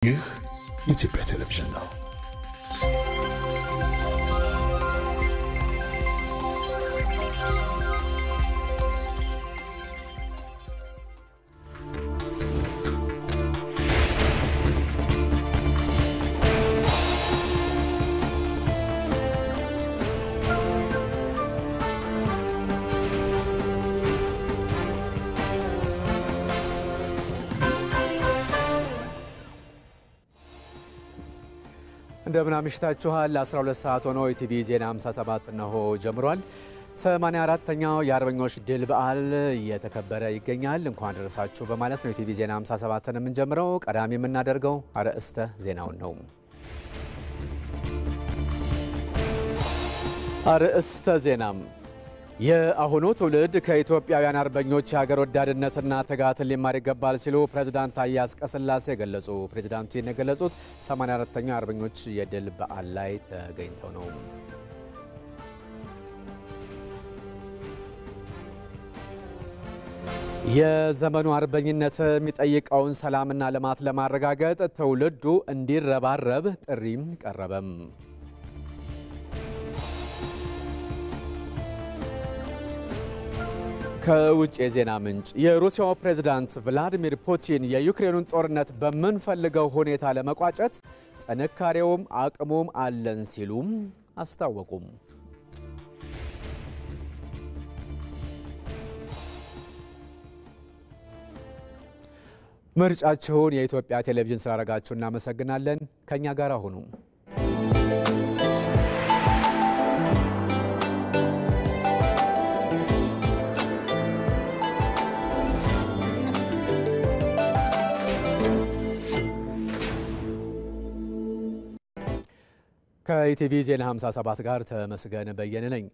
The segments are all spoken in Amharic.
ይህ የኢትዮጵያ ቴሌቪዥን ነው። እንደምን አምሽታችኋል 12 ሰዓት ሆኖ ኢቲቪ ዜና 57 ነው ጀምሯል 84ኛው የአርበኞች ድል በዓል እየተከበረ ይገኛል እንኳን ደረሳችሁ በማለት ነው ኢቲቪ ዜና 57ን የምንጀምረው ቀዳሚ የምናደርገው አርዕስተ ዜናውን ነው አርዕስተ ዜናም የአሁኑ ትውልድ ከኢትዮጵያውያን አርበኞች የሀገር ወዳድነትና ትጋትን ሊማር ይገባል ሲሉ ፕሬዝዳንት ታዬ አጽቀሥላሴ ገለጹ። ፕሬዝዳንቱ የገለጹት 84ኛው አርበኞች የድል በዓል ላይ ተገኝተው ነው። የዘመኑ አርበኝነት የሚጠይቀውን ሰላምና ልማት ለማረጋገጥ ትውልዱ እንዲረባረብ ጥሪም ቀረበም። ከውጭ የዜና ምንጭ የሩሲያው ፕሬዝዳንት ቭላዲሚር ፑቲን የዩክሬኑን ጦርነት በመንፈልገው ሁኔታ ለመቋጨት ጥንካሬውም አቅሙም አለን ሲሉም አስታወቁም። ምርጫችሁን የኢትዮጵያ ቴሌቪዥን ስላደረጋችሁ እናመሰግናለን። ከኛ ጋር ሁኑ። ከኢቲቪ ዜና 57 ጋር ተመስገን በየነ ነኝ።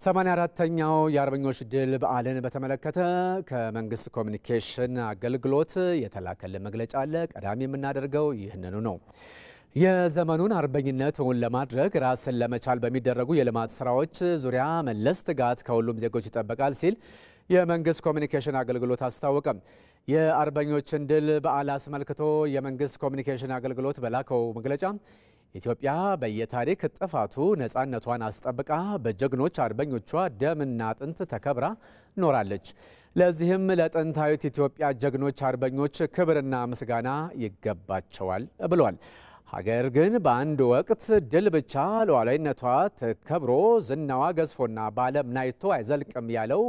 84ኛው የአርበኞች ድል በዓልን በተመለከተ ከመንግስት ኮሚኒኬሽን አገልግሎት የተላከልን መግለጫ አለ። ቀዳሚ የምናደርገው ይህንኑ ነው። የዘመኑን አርበኝነት እውን ለማድረግ ራስን ለመቻል በሚደረጉ የልማት ስራዎች ዙሪያ መለስ ትጋት ከሁሉም ዜጎች ይጠበቃል ሲል የመንግስት ኮሚኒኬሽን አገልግሎት አስታወቀ። የአርበኞችን ድል በዓል አስመልክቶ የመንግስት ኮሚኒኬሽን አገልግሎት በላከው መግለጫ ኢትዮጵያ በየታሪክ ጥፋቱ ነፃነቷን አስጠብቃ በጀግኖች አርበኞቿ ደምና አጥንት ተከብራ ኖራለች። ለዚህም ለጥንታዊት ኢትዮጵያ ጀግኖች አርበኞች ክብርና ምስጋና ይገባቸዋል ብሏል። ሀገር ግን በአንድ ወቅት ድል ብቻ ሉዓላዊነቷ ተከብሮ ዝናዋ ገዝፎና በዓለም ናይቶ አይዘልቅም ያለው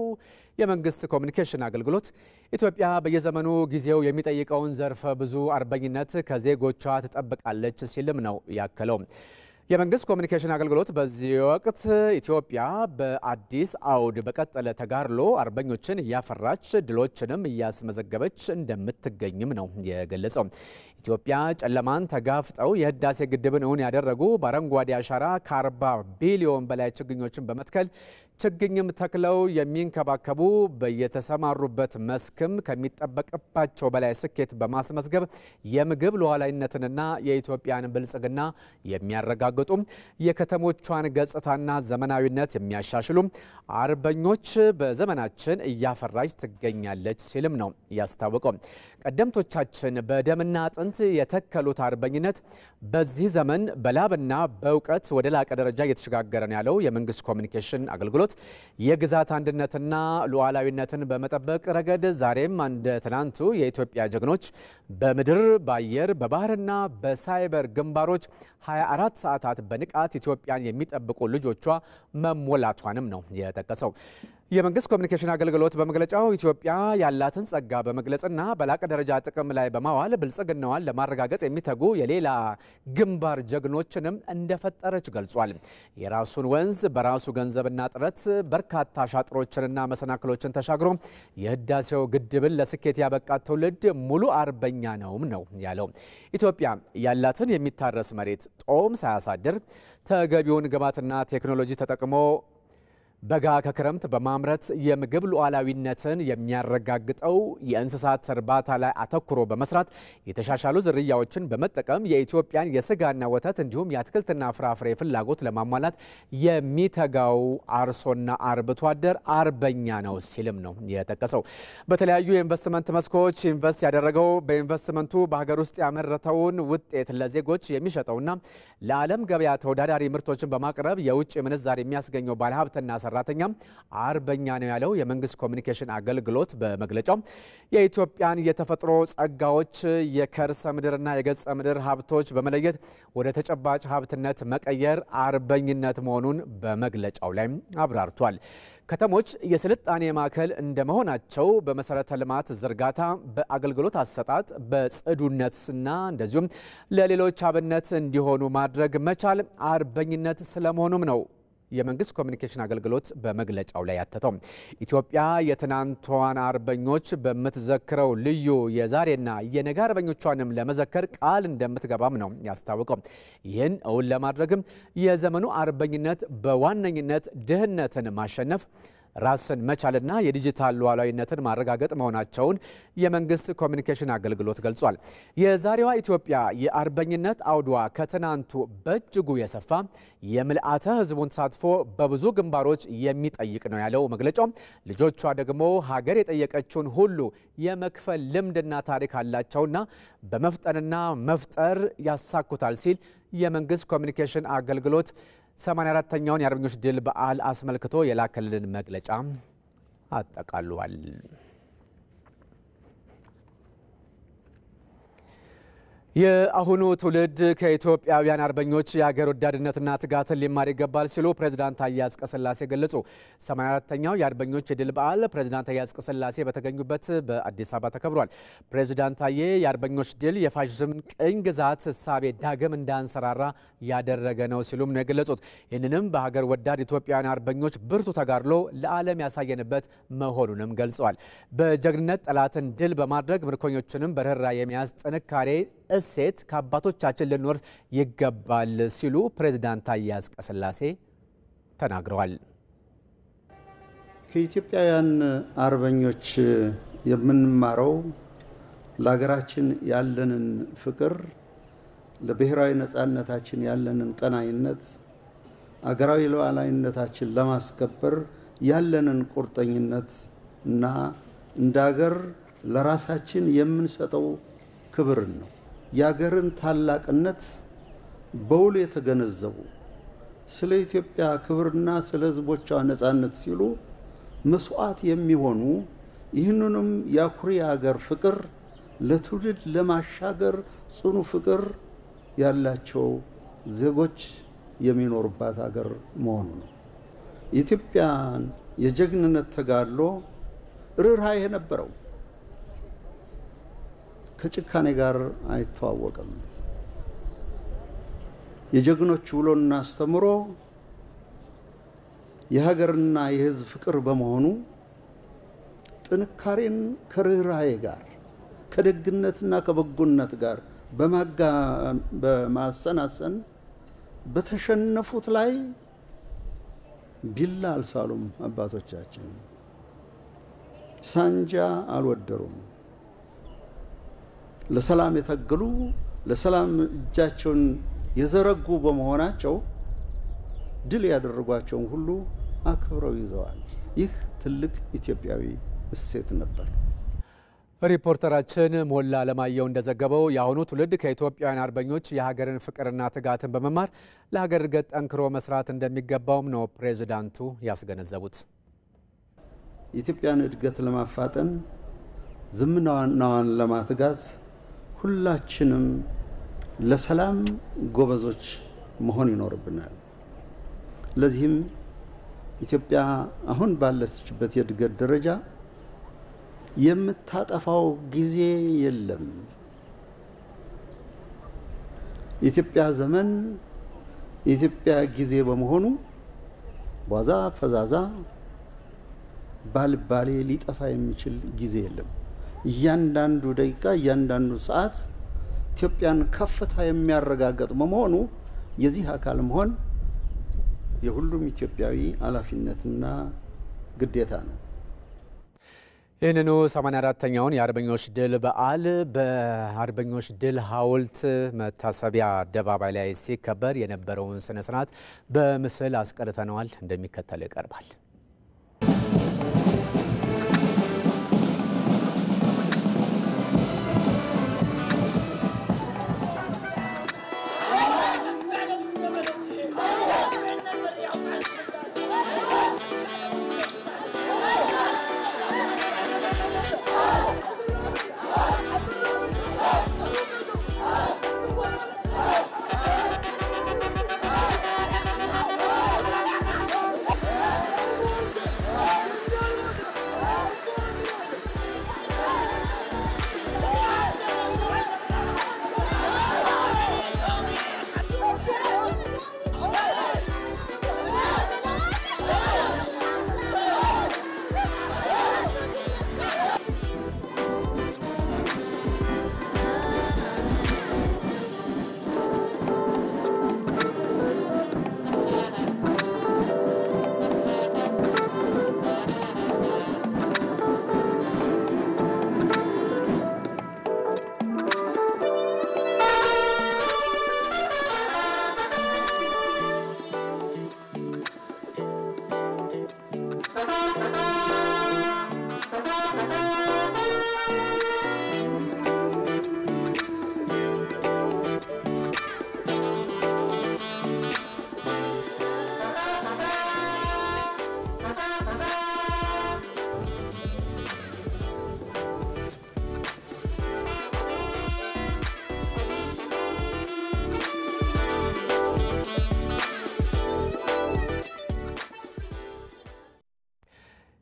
የመንግስት ኮሚኒኬሽን አገልግሎት ኢትዮጵያ በየዘመኑ ጊዜው የሚጠይቀውን ዘርፈ ብዙ አርበኝነት ከዜጎቿ ትጠብቃለች ሲልም ነው ያከለው። የመንግስት ኮሚኒኬሽን አገልግሎት በዚህ ወቅት ኢትዮጵያ በአዲስ አውድ በቀጠለ ተጋድሎ አርበኞችን እያፈራች ድሎችንም እያስመዘገበች እንደምትገኝም ነው የገለጸው። ኢትዮጵያ ጨለማን ተጋፍጠው የህዳሴ ግድብን እውን ያደረጉ በአረንጓዴ አሻራ ከ40 ቢሊዮን በላይ ችግኞችን በመትከል ችግኝም ተክለው የሚንከባከቡ በየተሰማሩበት መስክም ከሚጠበቅባቸው በላይ ስኬት በማስመዝገብ የምግብ ሉዓላዊነትንና የኢትዮጵያን ብልጽግና የሚያረጋግጡ የከተሞቿን ገጽታና ዘመናዊነት የሚያሻሽሉ አርበኞች በዘመናችን እያፈራች ትገኛለች ሲልም ነው ያስታወቀው። ቀደምቶቻችን በደምና አጥንት የተከሉት አርበኝነት በዚህ ዘመን በላብና በእውቀት ወደ ላቀ ደረጃ እየተሸጋገረ ነው ያለው የመንግስት ኮሚኒኬሽን አገልግሎት የግዛት አንድነትና ሉዓላዊነትን በመጠበቅ ረገድ ዛሬም እንደ ትናንቱ የኢትዮጵያ ጀግኖች በምድር በአየር በባህርና በሳይበር ግንባሮች 24 ሰዓታት በንቃት ኢትዮጵያን የሚጠብቁ ልጆቿ መሞላቷንም ነው የጠቀሰው። የመንግስት ኮሚኒኬሽን አገልግሎት በመግለጫው ኢትዮጵያ ያላትን ጸጋ በመግለጽና በላቀ ደረጃ ጥቅም ላይ በማዋል ብልጽግናዋን ለማረጋገጥ የሚተጉ የሌላ ግንባር ጀግኖችንም እንደፈጠረች ገልጿል። የራሱን ወንዝ በራሱ ገንዘብና ጥረት በርካታ ሻጥሮችንና መሰናክሎችን ተሻግሮ የህዳሴው ግድብን ለስኬት ያበቃት ትውልድ ሙሉ አርበኛ ነውም ነው ያለው። ኢትዮጵያ ያላትን የሚታረስ መሬት ጦም ሳያሳድር ተገቢውን ግብዓትና ቴክኖሎጂ ተጠቅሞ በጋ ከክረምት በማምረት የምግብ ሉዓላዊነትን የሚያረጋግጠው የእንስሳት እርባታ ላይ አተኩሮ በመስራት የተሻሻሉ ዝርያዎችን በመጠቀም የኢትዮጵያን የስጋና ወተት እንዲሁም የአትክልትና ፍራፍሬ ፍላጎት ለማሟላት የሚተጋው አርሶና አርብቶ አደር አርበኛ ነው ሲልም ነው የጠቀሰው። በተለያዩ የኢንቨስትመንት መስኮች ኢንቨስት ያደረገው በኢንቨስትመንቱ በሀገር ውስጥ ያመረተውን ውጤት ለዜጎች የሚሸጠውና ለዓለም ገበያ ተወዳዳሪ ምርቶችን በማቅረብ የውጭ ምንዛሪ የሚያስገኘው ባለሀብትና ሰራተኛ አርበኛ ነው ያለው የመንግስት ኮሚኒኬሽን አገልግሎት በመግለጫው የኢትዮጵያን የተፈጥሮ ጸጋዎች የከርሰ ምድርና የገጸ ምድር ሀብቶች በመለየት ወደ ተጨባጭ ሀብትነት መቀየር አርበኝነት መሆኑን በመግለጫው ላይ አብራርቷል። ከተሞች የስልጣኔ ማዕከል እንደመሆናቸው በመሰረተ ልማት ዝርጋታ፣ በአገልግሎት አሰጣጥ፣ በጽዱነትና እንደዚሁም ለሌሎች አብነት እንዲሆኑ ማድረግ መቻል አርበኝነት ስለመሆኑም ነው የመንግስት ኮሚኒኬሽን አገልግሎት በመግለጫው ላይ ያተተው። ኢትዮጵያ የትናንቷን አርበኞች በምትዘክረው ልዩ የዛሬና የነገ አርበኞቿንም ለመዘከር ቃል እንደምትገባም ነው ያስታወቀው። ይህን እውን ለማድረግም የዘመኑ አርበኝነት በዋነኝነት ድህነትን ማሸነፍ፣ ራስን መቻልና የዲጂታል ሉዓላዊነትን ማረጋገጥ መሆናቸውን የመንግስት ኮሚኒኬሽን አገልግሎት ገልጿል። የዛሬዋ ኢትዮጵያ የአርበኝነት አውዷ ከትናንቱ በእጅጉ የሰፋ የምልአተ ህዝቡን ተሳትፎ በብዙ ግንባሮች የሚጠይቅ ነው ያለው መግለጫው፣ ልጆቿ ደግሞ ሀገር የጠየቀችውን ሁሉ የመክፈል ልምድና ታሪክ አላቸውና በመፍጠንና መፍጠር ያሳኩታል ሲል የመንግስት ኮሚኒኬሽን አገልግሎት 84ኛውን የአርበኞች ድል በዓል አስመልክቶ የላከልን መግለጫ አጠቃሏል። የአሁኑ ትውልድ ከኢትዮጵያውያን አርበኞች የሀገር ወዳድነትና ትጋትን ሊማር ይገባል ሲሉ ፕሬዝዳንት ታዬ አጽቀሥላሴ ገለጹ። 84ኛው የአርበኞች የድል በዓል ፕሬዝዳንት ታዬ አጽቀሥላሴ በተገኙበት በአዲስ አበባ ተከብሯል። ፕሬዝዳንት ታዬ የአርበኞች ድል የፋሽዝም ቅኝ ግዛት እሳቤ ዳግም እንዳንሰራራ ያደረገ ነው ሲሉም ነው የገለጹት። ይህንንም በሀገር ወዳድ ኢትዮጵያውያን አርበኞች ብርቱ ተጋድሎ ለዓለም ያሳየንበት መሆኑንም ገልጸዋል። በጀግንነት ጠላትን ድል በማድረግ ምርኮኞችንም በርህራሄ የመያዝ ጥንካሬ እሴት ከአባቶቻችን ልንወርስ ይገባል ሲሉ ፕሬዝዳንት ታዬ አጽቀሥላሴ ተናግረዋል። ከኢትዮጵያውያን አርበኞች የምንማረው ለሀገራችን ያለንን ፍቅር፣ ለብሔራዊ ነጻነታችን ያለንን ቀናይነት፣ አገራዊ ሉዓላዊነታችን ለማስከበር ያለንን ቁርጠኝነት እና እንደ ሀገር ለራሳችን የምንሰጠው ክብርን ነው። የሀገርን ታላቅነት በውል የተገነዘቡ ስለ ኢትዮጵያ ክብርና ስለ ሕዝቦቿ ነጻነት ሲሉ መስዋዕት የሚሆኑ ይህንንም የአኩሪ ሀገር ፍቅር ለትውልድ ለማሻገር ጽኑ ፍቅር ያላቸው ዜጎች የሚኖሩባት ሀገር መሆኑ ነው። የኢትዮጵያን የጀግንነት ተጋድሎ ርህራሄ የነበረው ከጭካኔ ጋር አይተዋወቅም። የጀግኖች ውሎና አስተምሮ የሀገርና የሕዝብ ፍቅር በመሆኑ ጥንካሬን ከርህራሄ ጋር ከደግነትና ከበጎነት ጋር በማሰናሰን በተሸነፉት ላይ ቢላ አልሳሉም። አባቶቻችን ሳንጃ አልወደሩም። ለሰላም የተገሉ ለሰላም እጃቸውን የዘረጉ በመሆናቸው ድል ያደረጓቸውን ሁሉ አክብረው ይዘዋል። ይህ ትልቅ ኢትዮጵያዊ እሴት ነበር። ሪፖርተራችን ሞላ ለማየው እንደዘገበው የአሁኑ ትውልድ ከኢትዮጵያውያን አርበኞች የሀገርን ፍቅርና ትጋትን በመማር ለሀገር እድገት ጠንክሮ መስራት እንደሚገባውም ነው ፕሬዝዳንቱ ያስገነዘቡት። የኢትዮጵያን እድገት ለማፋጠን ዝምናዋን ለማትጋት ሁላችንም ለሰላም ጎበዞች መሆን ይኖርብናል። ለዚህም ኢትዮጵያ አሁን ባለችበት የእድገት ደረጃ የምታጠፋው ጊዜ የለም። የኢትዮጵያ ዘመን የኢትዮጵያ ጊዜ በመሆኑ ዋዛ ፈዛዛ ባልባሌ ሊጠፋ የሚችል ጊዜ የለም። እያንዳንዱ ደቂቃ እያንዳንዱ ሰዓት ኢትዮጵያን ከፍታ የሚያረጋግጥ በመሆኑ የዚህ አካል መሆን የሁሉም ኢትዮጵያዊ ኃላፊነትና ግዴታ ነው። ይህንኑ 84ኛውን የአርበኞች ድል በዓል በአርበኞች ድል ሐውልት መታሰቢያ አደባባይ ላይ ሲከበር የነበረውን ስነ ስርዓት በምስል አስቀርተነዋል። እንደሚከተለው ይቀርባል።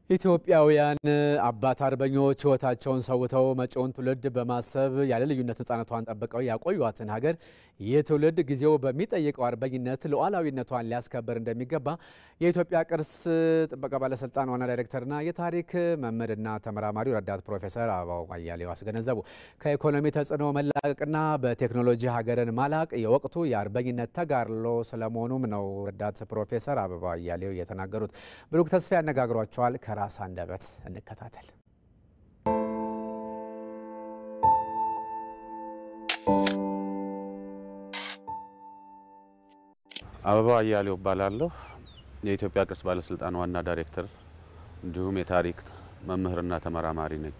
ኢትዮጵያውያን አባት አርበኞች ሕይወታቸውን ሰውተው መጪውን ትውልድ በማሰብ ያለ ልዩነት ነፃነቷን ጠብቀው ያቆዩዋትን ሀገር የትውልድ ጊዜው በሚጠይቀው አርበኝነት ሉዓላዊነቷን ሊያስከብር እንደሚገባ የኢትዮጵያ ቅርስ ጥበቃ ባለስልጣን ዋና ዳይሬክተርና የታሪክ መምህርና ተመራማሪው ረዳት ፕሮፌሰር አበባው አያሌው አስገነዘቡ። ከኢኮኖሚ ተጽዕኖ መላቀቅና በቴክኖሎጂ ሀገርን ማላቅ የወቅቱ የአርበኝነት ተጋድሎ ስለመሆኑም ነው ረዳት ፕሮፌሰር አበባው አያሌው የተናገሩት። ብሩክ ተስፋ ያነጋግሯቸዋል። ከራስ አንደበት እንከታተል። አበባው አያሌው እባላለሁ። የኢትዮጵያ ቅርስ ባለስልጣን ዋና ዳይሬክተር እንዲሁም የታሪክ መምህርና ተመራማሪ ነኝ።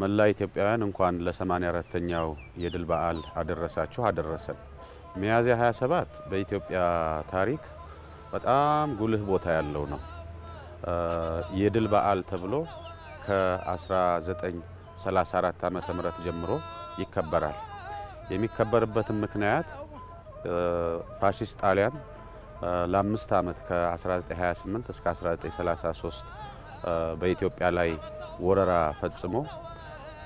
መላ ኢትዮጵያውያን እንኳን ለ84ኛው የድል በዓል አደረሳችሁ አደረሰን። ሚያዝያ 27 በኢትዮጵያ ታሪክ በጣም ጉልህ ቦታ ያለው ነው። የድል በዓል ተብሎ ከ1934 ዓመተ ምህረት ጀምሮ ይከበራል። የሚከበርበትም ምክንያት ፋሺስት ጣሊያን ለ5 ዓመት ከ1928 እስከ 1933 በኢትዮጵያ ላይ ወረራ ፈጽሞ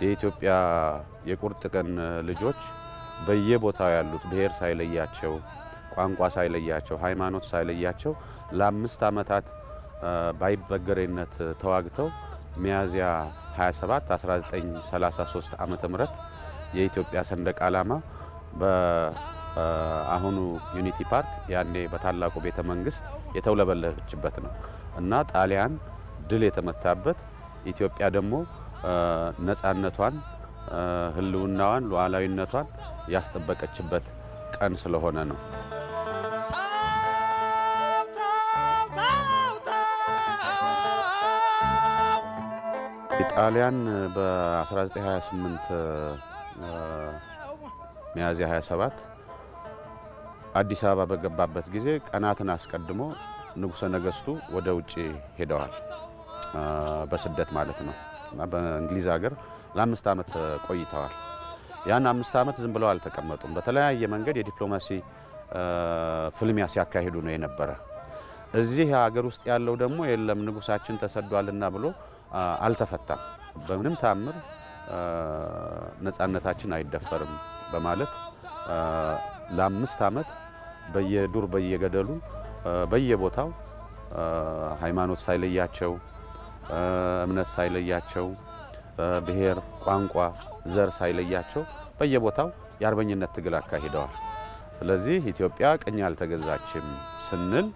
የኢትዮጵያ የቁርጥ ቀን ልጆች በየቦታው ያሉት ብሔር ሳይለያቸው፣ ቋንቋ ሳይለያቸው፣ ሃይማኖት ሳይለያቸው ለ5 ዓመታት ባይበገሬነት ተዋግተው ሚያዝያ 27 1933 ዓመተ ምህረት የኢትዮጵያ ሰንደቅ ዓላማ በአሁኑ ዩኒቲ ፓርክ ያኔ በታላቁ ቤተ መንግስት የተውለበለበችበት ነው እና ጣሊያን ድል የተመታበት ኢትዮጵያ ደግሞ ነፃነቷን፣ ህልውናዋን፣ ሉዓላዊነቷን ያስጠበቀችበት ቀን ስለሆነ ነው። ጣሊያን በ1928 ሚያዝያ 27 አዲስ አበባ በገባበት ጊዜ ቀናትን አስቀድሞ ንጉሠ ነገሥቱ ወደ ውጪ ሄደዋል፣ በስደት ማለት ነው እና በእንግሊዝ ሀገር ለ5 ዓመት ቆይተዋል። ያን 5 ዓመት ዝም ብለው አልተቀመጡም። በተለያየ መንገድ የዲፕሎማሲ ፍልሚያ ሲያካሂዱ ነው የነበረ። እዚህ ሀገር ውስጥ ያለው ደግሞ የለም ንጉሳችን ተሰዷልና ብሎ አልተፈታም። በምንም ታምር ነፃነታችን አይደፈርም በማለት ለ5 ዓመት በየዱር በየገደሉ በየቦታው ሃይማኖት ሳይለያቸው፣ እምነት ሳይለያቸው፣ ብሔር፣ ቋንቋ፣ ዘር ሳይለያቸው በየቦታው የአርበኝነት ትግል አካሂደዋል። ስለዚህ ኢትዮጵያ ቅኝ አልተገዛችም ስንል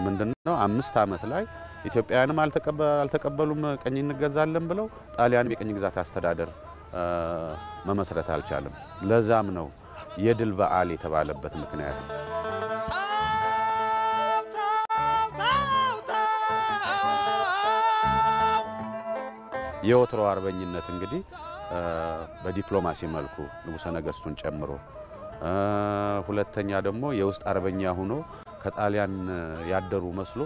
ምንድነው 5 ዓመት ላይ ኢትዮጵያውያንም አልተቀበሉም ቀኝ እንገዛለን ብለው ጣሊያንም የቀኝ ግዛት አስተዳደር መመስረት አልቻለም ለዛም ነው የድል በዓል የተባለበት ምክንያት የወትሮ አርበኝነት እንግዲህ በዲፕሎማሲ መልኩ ንጉሠ ነገሥቱን ጨምሮ ሁለተኛ ደግሞ የውስጥ አርበኛ ሆኖ ከጣሊያን ያደሩ መስሎ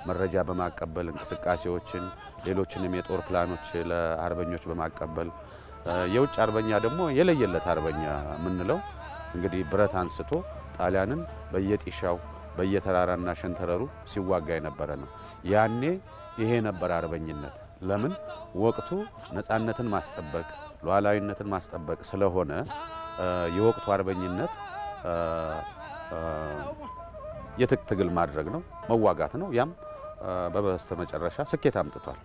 መረጃ በማቀበል እንቅስቃሴዎችን ሌሎችንም የጦር ፕላኖች ለአርበኞች በማቀበል የውጭ አርበኛ ደግሞ የለየለት አርበኛ ምንለው እንግዲህ ብረት አንስቶ ጣሊያንን በየጢሻው በየተራራና ሸንተረሩ ሲዋጋ የነበረ ነው ያኔ ይሄ ነበር አርበኝነት ለምን ወቅቱ ነፃነትን ማስጠበቅ ሉዓላዊነትን ማስጠበቅ ስለሆነ የወቅቱ አርበኝነት የትግል ማድረግ ነው መዋጋት ነው ያም በስተመጨረሻ ስኬት አምጥቷል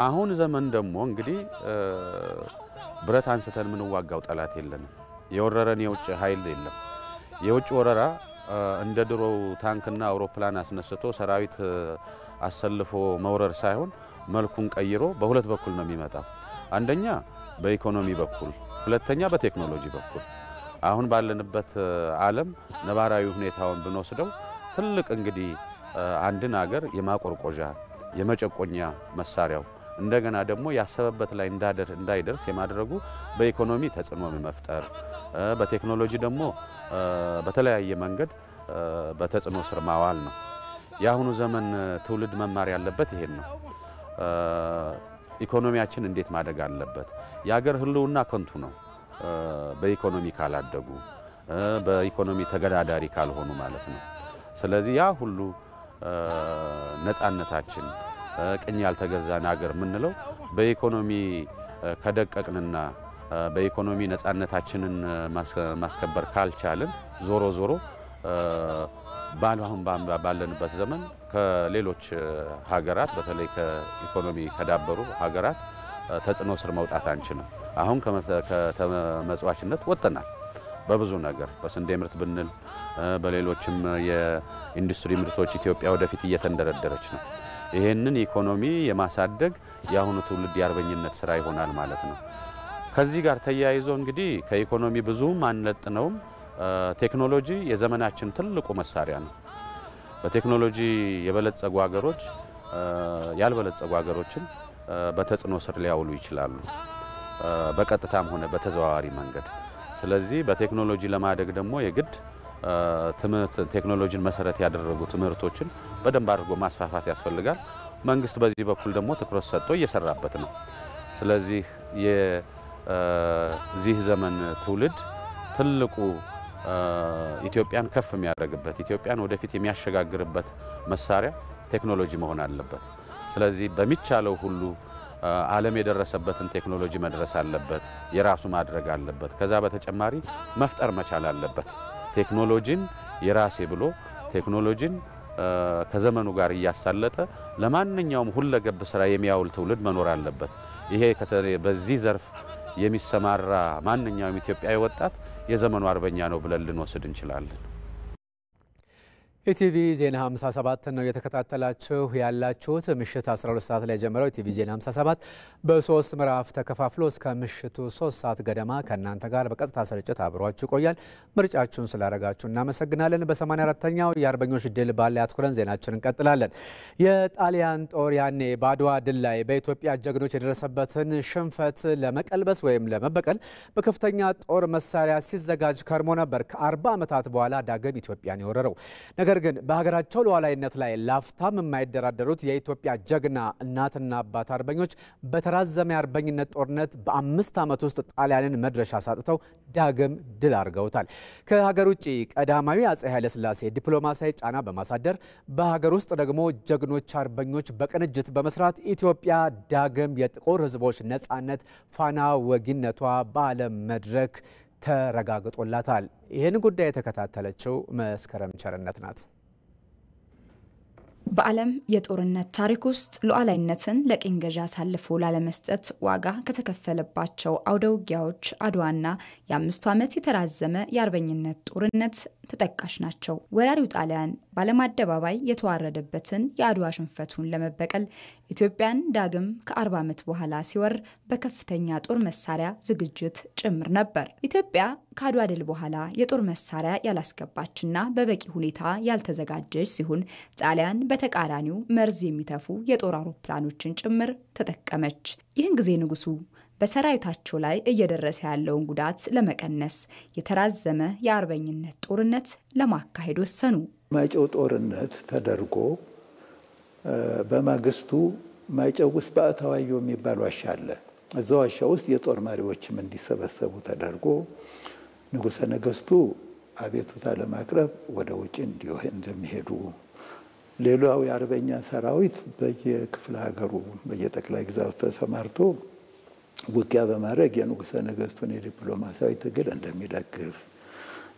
አሁን ዘመን ደግሞ እንግዲህ ብረት አንስተን ምን ዋጋው ጠላት የለንም የወረረን የውጭ ኃይል የለም የውጭ ወረራ እንደ ድሮው ታንክና አውሮፕላን አስነስቶ ሰራዊት አሰልፎ መውረር ሳይሆን መልኩን ቀይሮ በሁለት በኩል ነው የሚመጣው አንደኛ በኢኮኖሚ በኩል ሁለተኛ በቴክኖሎጂ በኩል አሁን ባለንበት ዓለም ነባራዊ ሁኔታውን ብንወስደው ትልቅ እንግዲህ አንድን ሀገር የማቆርቆዣ የመጨቆኛ መሳሪያው እንደገና ደግሞ ያሰበበት ላይ እንዳይደርስ የማድረጉ በኢኮኖሚ ተጽዕኖ መፍጠር በቴክኖሎጂ ደግሞ በተለያየ መንገድ በተጽዕኖ ስር ማዋል ነው ያሁኑ ዘመን ትውልድ መማር ያለበት ይሄን ነው ኢኮኖሚያችን እንዴት ማደግ አለበት ያገር ህልውና ከንቱ ነው በኢኮኖሚ ካላደጉ በኢኮኖሚ ተገዳዳሪ ካልሆኑ ማለት ነው ስለዚህ ያ ሁሉ ነፃነታችን ቅኝ ያልተገዛን ሀገር ምንለው በኢኮኖሚ ከደቀቅንና በኢኮኖሚ ነፃነታችንን ማስከበር ካልቻልን ዞሮ ባለሁን ባለንበት ዘመን ከሌሎች ሀገራት በተለይ ከኢኮኖሚ ከዳበሩ ሀገራት ተጽዕኖ ስር መውጣት አንችልም አሁን ከመጽዋችነት ወጥተናል በብዙ ነገር በስንዴ ምርት ብንል በሌሎችም የኢንዱስትሪ ምርቶች ኢትዮጵያ ወደፊት እየተንደረደረች ነው ይሄንን ኢኮኖሚ የማሳደግ ያሁኑ ትውልድ ያርበኝነት ስራ ይሆናል ማለት ነው ከዚህ ጋር ተያይዞ እንግዲህ ከኢኮኖሚ ብዙም አንለጥነውም ቴክኖሎጂ የዘመናችን ትልቁ መሳሪያ ነው በቴክኖሎጂ የበለጸጉ ሀገሮች ያልበለጸጉ ሀገሮችን በተጽዕኖ ስር ሊያውሉ ይችላሉ በቀጥታም ሆነ በተዘዋዋሪ መንገድ ስለዚህ በቴክኖሎጂ ለማደግ ደግሞ የግድ ቴክኖሎጂን መሰረት ያደረጉ ትምህርቶችን በደንብ አድርጎ ማስፋፋት ያስፈልጋል መንግስት በዚህ በኩል ደግሞ ትኩረት ሰጥቶ እየሰራበት ነው ስለዚህ የዚህ ዘመን ትውልድ ትልቁ ኢትዮጵያን ከፍ የሚያደርግበት ኢትዮጵያን ወደፊት የሚያሸጋግርበት መሳሪያ ቴክኖሎጂ መሆን አለበት ስለዚህ በሚቻለው ሁሉ ዓለም የደረሰበትን ቴክኖሎጂ መድረስ አለበት የራሱ ማድረግ አለበት ከዛ በተጨማሪ መፍጠር መቻል አለበት ቴክኖሎጂን የራሴ ብሎ ቴክኖሎጂን ከዘመኑ ጋር ያሳለጠ ለማንኛውም ሁለገብ ስራ የሚያውል ትውልድ መኖር አለበት ይሄ በዚህ ዘርፍ የሚሰማራ ማንኛውም ኢትዮጵያዊ ወጣት የዘመኑ አርበኛ ነው ብለን ልንወስድ እንችላለን ኢቲቪ ዜና 57 ነው የተከታተላችሁ ያላችሁት ምሽት 12 ሰዓት ላይ ጀምረው ኢቲቪ ዜና 57 በ3 ምዕራፍ ተከፋፍሎ እስከ ምሽቱ 3 ሰዓት ገደማ ከናንተ ጋር በቀጥታ ስርጭት አብሯችሁ ይቆያል ምርጫችሁን ስላደረጋችሁ እናመሰግናለን በ84ኛው የአርበኞች ድል በዓል ላይ አትኩረን ዜናችንን እንቀጥላለን የጣሊያን ጦር ያኔ በአድዋ ድል ላይ በኢትዮጵያ ጀግኖች የደረሰበትን ሽንፈት ለመቀልበስ ወይም ለመበቀል በከፍተኛ ጦር መሳሪያ ሲዘጋጅ ከርሞ ነበር ከ40 ዓመታት በኋላ ዳግም ኢትዮጵያን የወረረው ነገር ግን በሀገራቸው ሉዓላዊነት ላይ ላፍታም የማይደራደሩት የኢትዮጵያ ጀግና እናትና አባት አርበኞች በተራዘመ አርበኝነት ጦርነት በ5 ዓመት ውስጥ ጣሊያንን መድረሻ ሳጥተው ዳግም ድል አድርገውታል ከሀገር ውጪ ቀዳማዊ አጼ ኃይለ ሥላሴ ዲፕሎማሲያዊ ጫና በማሳደር በሀገር ውስጥ ደግሞ ጀግኖች አርበኞች በቅንጅት በመስራት ኢትዮጵያ ዳግም የጥቁር ሕዝቦች ነጻነት ፋና ወጊነቷ በዓለም መድረክ ተረጋግጦላታል ይሄን ጉዳይ የተከታተለችው መስከረም ቸርነት ናት በዓለም የጦርነት ታሪክ ውስጥ ሉዓላዊነትን ለቅኝ ገዢ አሳልፎ ላለመስጠት ዋጋ ከተከፈለባቸው አውደ ውጊያዎች አድዋና የ5 ዓመት የተራዘመ የአርበኝነት ጦርነት ተጠቃሽ ናቸው። ወራሪው ጣሊያን በዓለም አደባባይ የተዋረደበትን የአድዋ ሽንፈቱን ለመበቀል ኢትዮጵያን ዳግም ከ40 ዓመት በኋላ ሲወር በከፍተኛ ጦር መሳሪያ ዝግጅት ጭምር ነበር። ኢትዮጵያ ከአድዋ ድል በኋላ የጦር መሳሪያ ያላስገባችና በበቂ ሁኔታ ያልተዘጋጀች ሲሆን ጣሊያን በተቃራኒው መርዝ የሚተፉ የጦር አውሮፕላኖችን ጭምር ተጠቀመች። ይህን ጊዜ ንጉሱ በሰራዊታቸው ላይ እየደረሰ ያለውን ጉዳት ለመቀነስ የተራዘመ የአርበኝነት ጦርነት ለማካሄድ ወሰኑ። ማይጨው ጦርነት ተደርጎ በማግስቱ ማይጨው ውስጥ በአታዋዮ የሚባል ዋሻ አለ። እዛ ዋሻ ውስጥ የጦር መሪዎችም እንዲሰበሰቡ ተደርጎ ንጉሠ ነገሥቱ አቤቱታ ለማቅረብ ወደ ውጭ እንደሚሄዱ፣ ሌላው የአርበኛ ሰራዊት በየክፍለ ሀገሩ በየጠቅላይ ግዛቱ ተሰማርቶ ውጊያ በማድረግ የንጉሠ ነገሥቱን የዲፕሎማሲያዊ ትግል እንደሚደግፍ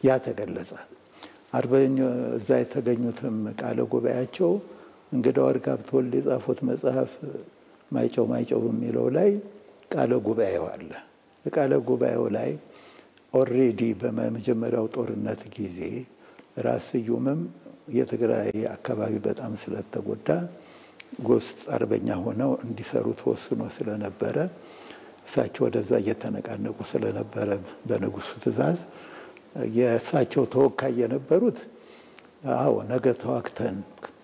ያ ተገለጸ። እዛ የተገኙትም ቃለ ጉባኤያቸው እንግዳ ወርቅ ሀብተወልድ የጻፉት መጽሐፍ ማይጨው ማይጨው የሚለው ላይ ቃለ ጉባኤው አለ። ቃለ ጉባኤው ላይ ኦልሬዲ በመጀመሪያው ጦርነት ጊዜ ራስ ስዩምም የትግራይ አካባቢ በጣም ስለተጎዳ ውስጥ አርበኛ ሆነው እንዲሰሩ ተወስኖ ስለነበረ እሳቸው ወደዛ እየተነቃነቁ ስለነበረ በንጉሱ ትእዛዝ የእሳቸው ተወካይ የነበሩት አዎ ነገ ተዋግተን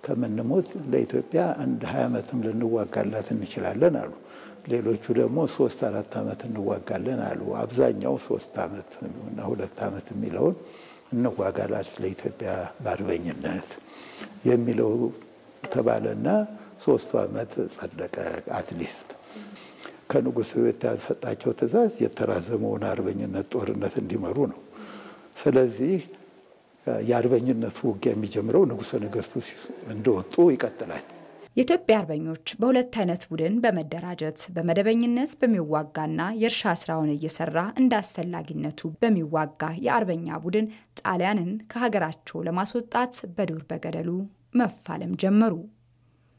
ከምንሞት ለኢትዮጵያ አንድ 20 ዓመትም ልንዋጋላት እንችላለን አሉ። ሌሎቹ ደግሞ 3-4 ዓመት እንዋጋለን አሉ። አብዛኛው 3 ዓመት እና 2 ዓመት የሚለውን እንዋጋላት ለኢትዮጵያ በአርበኝነት የሚለው ተባለና 3 ዓመት ጸደቀ። አትሊስት ከንጉሱ የተሰጣቸው ትእዛዝ የተራዘመውን አርበኝነት ጦርነት እንዲመሩ ነው። ስለዚህ የአርበኝነቱ ውጊያ የሚጀምረው ንጉሠ ነገሥቱ እንደወጡ ይቀጥላል። የኢትዮጵያ አርበኞች በሁለት አይነት ቡድን በመደራጀት በመደበኝነት በሚዋጋና የእርሻ ስራውን እየሰራ እንደ አስፈላጊነቱ በሚዋጋ የአርበኛ ቡድን ጣሊያንን ከሀገራቸው ለማስወጣት በዱር በገደሉ መፋለም ጀመሩ።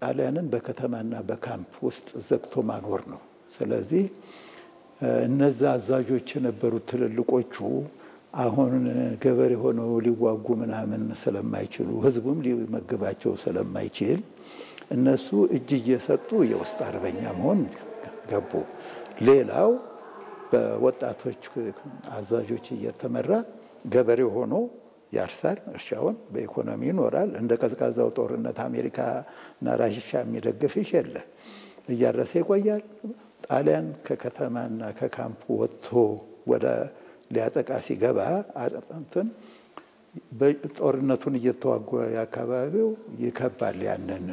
ጣሊያንን በከተማና በካምፕ ውስጥ ዘግቶ ማኖር ነው። ስለዚህ እነዛ አዛዦች የነበሩት ትልልቆቹ አሁን ገበሬ ሆነው ሊዋጉ ምናምን ስለማይችሉ ህዝቡም ሊመግባቸው ስለማይችል እነሱ እጅ እየሰጡ የውስጥ አርበኛ መሆን ገቡ። ሌላው በወጣቶች አዛዦች እየተመራ ገበሬ ሆኖ ያርሳል፣ እርሻውን በኢኮኖሚ ይኖራል። እንደ ቀዝቃዛው ጦርነት አሜሪካና ራሽያ የሚደግፍሽ የለ፣ እያረሰ ይቆያል። ጣሊያን ከከተማና ከካምፑ ወጥቶ ወደ ሊያጠቃ ሲገባ አጥንትን ጦርነቱን እየተዋጉ ያካባቢው ይከባል። ያንን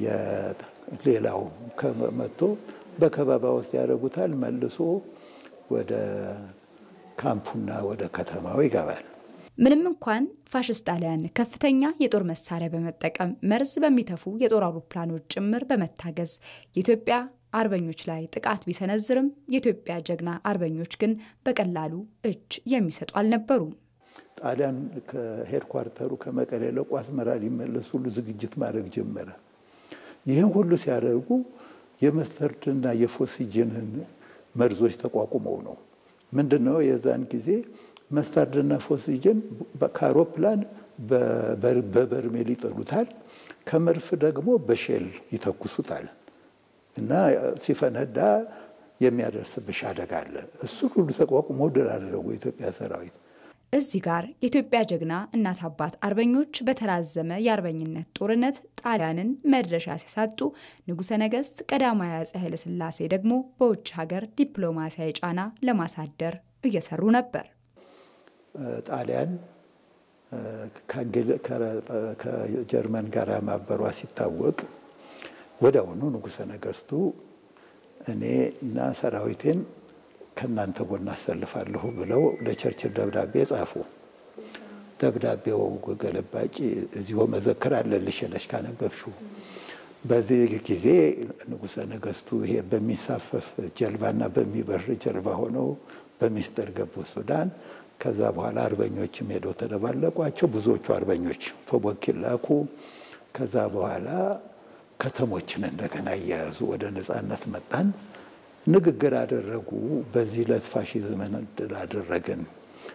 የሌላው ከመጥቶ በከበባ ውስጥ ያደርጉታል። መልሶ ወደ ካምፑና ወደ ከተማው ይገባል። ምንም እንኳን ፋሽስት ጣሊያን ከፍተኛ የጦር መሳሪያ በመጠቀም መርዝ በሚተፉ የጦር አውሮፕላኖች ጭምር በመታገዝ የኢትዮጵያ አርበኞች ላይ ጥቃት ቢሰነዝርም የኢትዮጵያ ጀግና አርበኞች ግን በቀላሉ እጅ የሚሰጡ አልነበሩም። ጣሊያን ከሄድኳርተሩ ከመቀሌ ለቆ አስመራ ሊመለሱ ሁሉ ዝግጅት ማድረግ ጀመረ። ይህን ሁሉ ሲያደርጉ የመስተርድና የፎሲጅንን መርዞች ተቋቁመው ነው። ምንድነው የዛን ጊዜ መስተርድና ፎሲጅን ከአውሮፕላን በበርሜል ይጥሉታል፣ ከመድፍ ደግሞ በሼል ይተኩሱታል እና ሲፈነዳ የሚያደርስብሽ አደጋ አለ። እሱን ሁሉ ተቋቁሞ ድል አደረጉ የኢትዮጵያ ሰራዊት። እዚህ ጋር የኢትዮጵያ ጀግና እናት አባት አርበኞች በተራዘመ የአርበኝነት ጦርነት ጣሊያንን መድረሻ ሲሳጡ፣ ንጉሠ ነገሥት ቀዳማዊ አፄ ኃይለ ሥላሴ ደግሞ በውጭ ሀገር ዲፕሎማሲያዊ ጫና ለማሳደር እየሰሩ ነበር። ጣሊያን ከጀርመን ጋር ማበሯ ሲታወቅ ወዲያውኑ ንጉሠ ነገሥቱ እኔ እና ሰራዊቴን ከእናንተ ጎን አሰልፋለሁ ብለው ለቸርችል ደብዳቤ ጻፉ። ደብዳቤው ገለባጭ እዚሁ መዘክር አለልሽ ሄደሽ ካነበብሽው። በዚህ ጊዜ ንጉሠ ነገሥቱ ይሄ በሚሳፈፍ ጀልባና በሚበር ጀልባ ሆነው በሚስጥር ገቡ ሱዳን። ከዛ በኋላ አርበኞችም ሄደው ተደባለቋቸው። ብዙዎቹ አርበኞች ተወኪል ላኩ። ከዛ በኋላ ከተሞችን እንደገና እያያዙ ወደ ነፃነት መጣን። ንግግር አደረጉ። በዚህ ዕለት ፋሺዝምን ድል አደረግን፣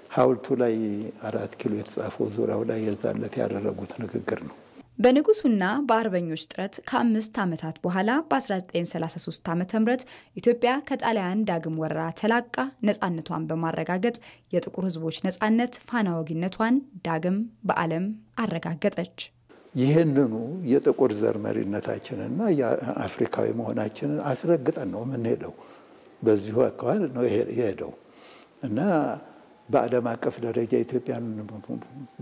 ሐውልቱ ላይ 4 ኪሎ የተጻፈው ዙሪያው ላይ የዛለት ያደረጉት ንግግር ነው። በንጉሱና በአርበኞች ጥረት ከ5 ዓመታት በኋላ በ1933 ዓ.ም ኢትዮጵያ ከጣሊያን ዳግም ወረራ ተላቃ ነፃነቷን በማረጋገጥ የጥቁር ህዝቦች ነፃነት ፋና ወጊነቷን ዳግም በዓለም አረጋገጠች። ይህንኑ የጥቁር ዘር መሪነታችንና የአፍሪካዊ መሆናችንን አስረግጠን ነው የምንሄደው። በዚሁ አካል ነው የሄደው እና በዓለም አቀፍ ደረጃ ኢትዮጵያን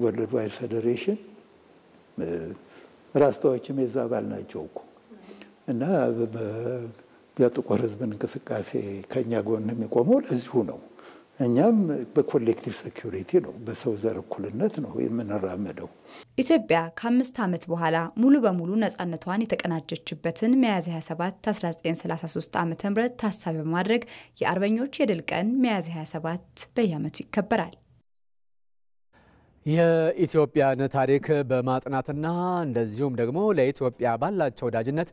ወርልድ ዋይድ ፌዴሬሽን ራስታዎችም የዛ አባል ናቸው እኮ እና የጥቁር ህዝብ እንቅስቃሴ ከኛ ጎን የሚቆመው ለዚሁ ነው። እኛም በኮሌክቲቭ ሴኩሪቲ ነው፣ በሰው ዘር እኩልነት ነው የምንራመደው። ኢትዮጵያ ከ5 ዓመት በኋላ ሙሉ በሙሉ ነፃነቷን የተቀናጀችበትን ሚያዝያ 27 1933 ዓ.ም ታሳቢ በማድረግ የአርበኞች የድል ቀን ሚያዝያ 27 በየዓመቱ ይከበራል። የኢትዮጵያን ታሪክ በማጥናትና እንደዚሁም ደግሞ ለኢትዮጵያ ባላቸው ወዳጅነት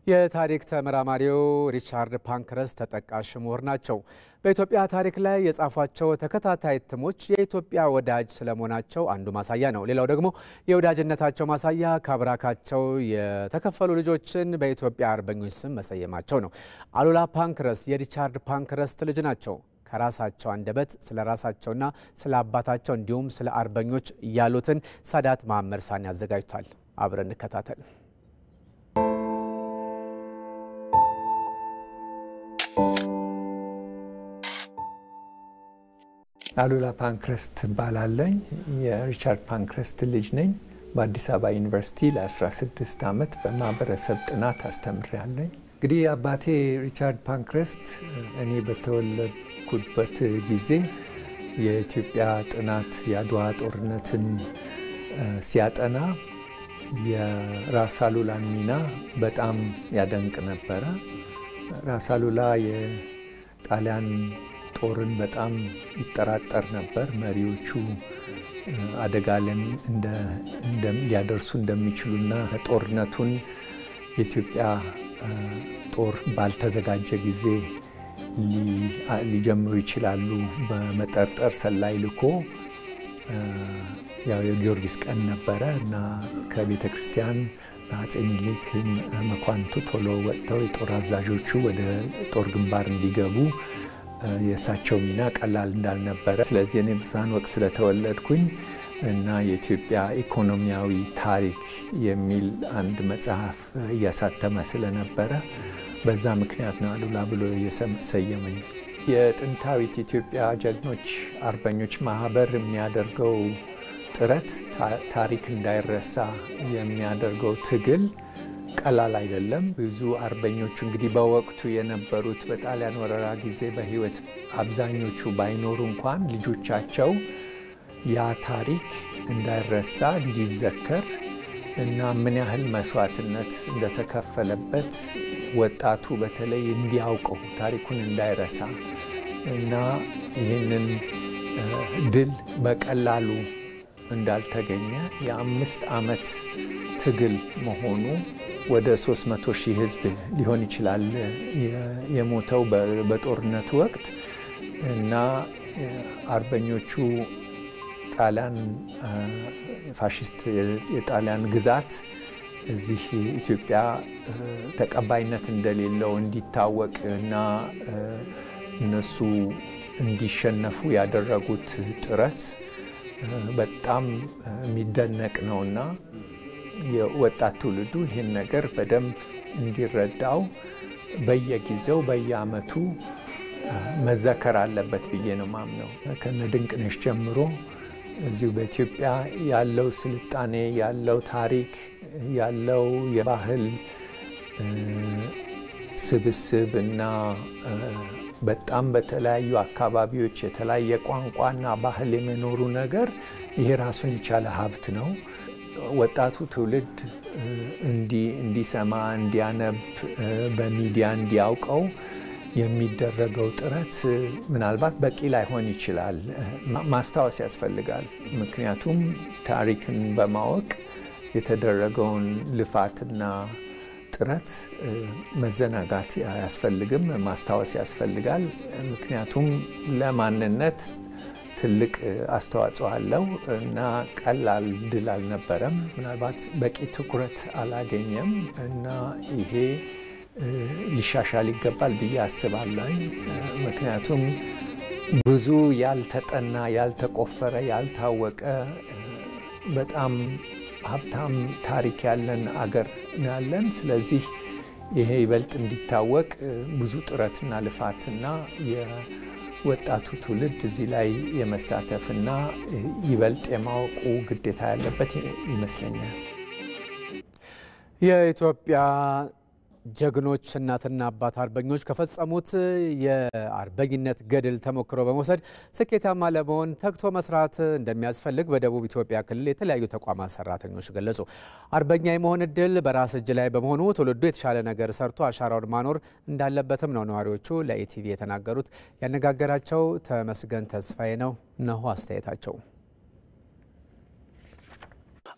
የታሪክ ተመራማሪው ሪቻርድ ፓንክረስት ተጠቃሽ ምሁር ናቸው። በኢትዮጵያ ታሪክ ላይ የጻፏቸው ተከታታይ እትሞች የኢትዮጵያ ወዳጅ ስለመሆናቸው አንዱ ማሳያ ነው። ሌላው ደግሞ የወዳጅነታቸው ማሳያ ከአብራካቸው የተከፈሉ ልጆችን በኢትዮጵያ አርበኞች ስም መሰየማቸው ነው። አሉላ ፓንክረስት የሪቻርድ ፓንክረስት ልጅ ናቸው። ከራሳቸው አንደበት ስለ ራሳቸውና ስለ አባታቸው እንዲሁም ስለ አርበኞች ያሉትን ሳዳት መሐመድ ሳኒ አዘጋጅቷል። አብረን እንከታተል። አሉላ ፓንክረስት ባላለኝ የሪቻርድ ፓንክረስት ልጅ ነኝ። በአዲስ አበባ ዩኒቨርሲቲ ለ16 ዓመት በማህበረሰብ ጥናት አስተምሬያለሁ። እንግዲህ አባቴ ሪቻርድ ፓንክረስት እኔ በተወለድኩበት ጊዜ የኢትዮጵያ ጥናት የአድዋ ጦርነትን ሲያጠና የራስ አሉላን ሚና በጣም ያደንቅ ነበረ። ራስ አሉላ የጣሊያን ጦርን በጣም ይጠራጠር ነበር። መሪዎቹ አደጋ ሊያደርሱ እንደሚችሉና ጦርነቱን የኢትዮጵያ ጦር ባልተዘጋጀ ጊዜ ሊጀምሩ ይችላሉ በመጠርጠር ሰላይ ልኮ ያው የጊዮርጊስ ቀን ነበረ እና ከቤተ ክርስቲያን አፄ ምኒልክ መኳንንቱ ቶሎ ወጥተው የጦር አዛዦቹ ወደ ጦር ግንባር እንዲገቡ የእሳቸው ሚና ቀላል እንዳልነበረ፣ ስለዚህ እኔ በዛን ወቅት ስለተወለድኩኝ እና የኢትዮጵያ ኢኮኖሚያዊ ታሪክ የሚል አንድ መጽሐፍ እያሳተመ ስለነበረ በዛ ምክንያት ነው አሉላ ብሎ የሰየመኝ። የጥንታዊት ኢትዮጵያ ጀግኖች አርበኞች ማህበር የሚያደርገው ጥረት ታሪክ እንዳይረሳ የሚያደርገው ትግል ቀላል አይደለም። ብዙ አርበኞቹ እንግዲህ በወቅቱ የነበሩት በጣሊያን ወረራ ጊዜ በህይወት አብዛኞቹ ባይኖሩ እንኳን ልጆቻቸው ያ ታሪክ እንዳይረሳ እንዲዘከር እና ምን ያህል መስዋዕትነት እንደተከፈለበት ወጣቱ በተለይ እንዲያውቀው ታሪኩን እንዳይረሳ እና ይህንን ድል በቀላሉ እንዳልተገኘ የ5 ዓመት ትግል መሆኑ ወደ 300,000 ህዝብ ሊሆን ይችላል የሞተው በጦርነቱ ወቅት እና አርበኞቹ ጣሊያን ፋሽስት የጣሊያን ግዛት እዚህ ኢትዮጵያ ተቀባይነት እንደሌለው እንዲታወቅ እና እነሱ እንዲሸነፉ ያደረጉት ጥረት በጣም የሚደነቅ ነውና የወጣት ትውልዱ ይህን ነገር በደንብ እንዲረዳው በየጊዜው በየዓመቱ መዘከር አለበት ብዬ ነው ማምነው። ከነድንቅነሽ ጀምሮ እዚሁ በኢትዮጵያ ያለው ስልጣኔ ያለው ታሪክ ያለው የባህል ስብስብ እና በጣም በተለያዩ አካባቢዎች የተለያየ ቋንቋና ባህል የመኖሩ ነገር ይሄ ራሱን የቻለ ሀብት ነው። ወጣቱ ትውልድ እንዲሰማ እንዲያነብ በሚዲያ እንዲያውቀው የሚደረገው ጥረት ምናልባት በቂ ላይሆን ይችላል። ማስታወስ ያስፈልጋል። ምክንያቱም ታሪክን በማወቅ የተደረገውን ልፋትና ጥረት መዘናጋት አያስፈልግም፣ ማስታወስ ያስፈልጋል። ምክንያቱም ለማንነት ትልቅ አስተዋጽኦ አለው እና ቀላል ድል አልነበረም። ምናልባት በቂ ትኩረት አላገኘም እና ይሄ ሊሻሻል ይገባል ብዬ አስባለሁ። ምክንያቱም ብዙ ያልተጠና፣ ያልተቆፈረ፣ ያልታወቀ በጣም ሀብታም ታሪክ ያለን አገር ያለን። ስለዚህ ይሄ ይበልጥ እንዲታወቅ ብዙ ጥረትና ልፋትና የወጣቱ ትውልድ እዚህ ላይ የመሳተፍና ይበልጥ የማወቁ ግዴታ ያለበት ይመስለኛል። የኢትዮጵያ ጀግኖች እናትና አባት አርበኞች ከፈጸሙት የአርበኝነት ገድል ተሞክሮ በመውሰድ ስኬታማ ለመሆን ተግቶ መስራት እንደሚያስፈልግ በደቡብ ኢትዮጵያ ክልል የተለያዩ ተቋማት ሰራተኞች ገለጹ። አርበኛ የመሆን እድል በራስ እጅ ላይ በመሆኑ ትውልዱ የተሻለ ነገር ሰርቶ አሻራውን ማኖር እንዳለበትም ነው ነዋሪዎቹ ለኢቲቪ የተናገሩት። ያነጋገራቸው ተመስገን ተስፋዬ ነው። እነሆ አስተያየታቸው።